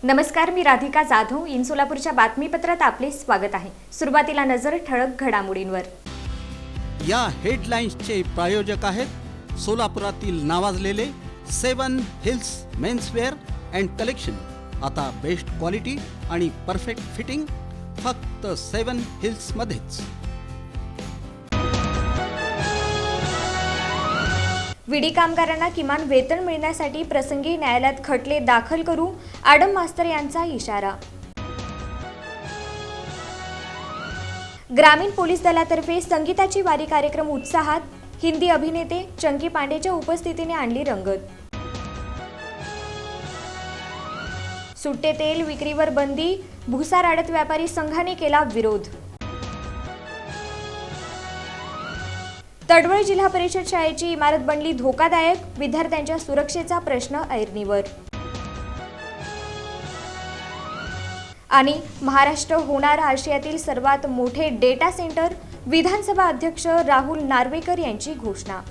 नमस्कार, मी राधिका जाधव. इन सोलापूरच्या बातमीपत्रात आपले स्वागत आहे. सुरुवातीला नजर ठळक घडामोडींवर. या हेडलाईन्सचे प्रायोजक आहेत सोलापुरातील नावाजलेले 7 हिल्स मेन्सवेअर अँड कलेक्शन. आता बेस्ट क्वालिटी आणि परफेक्ट फिटिंग फक्त 7 हिल्स मध्येच. विडी कामगारांना किमान वेतन मिळण्यासाठी प्रसंगी न्यायालयात खटले दाखल करू, आडम मास्तर यांचा इशारा. ग्रामीण पोलीस दलातर्फे संगीताची वारी कार्यक्रम उत्साहात. हिंदी अभिनेते चंकी पांडेच्या उपस्थितीने आणली रंगत. सुट्टे तेल विक्रीवर बंदी, भुसार आडत व्यापारी संघाने केला विरोध. तडवळ जिल्हा परिषद शाळेची इमारत बनली धोकादायक, विद्यार्थ्यांच्या सुरक्षेचा प्रश्न ऐरणीवर. आणि महाराष्ट्र होणार आशियातील सर्वात मोठे डेटा सेंटर, विधानसभा अध्यक्ष राहुल नार्वेकर यांची घोषणा.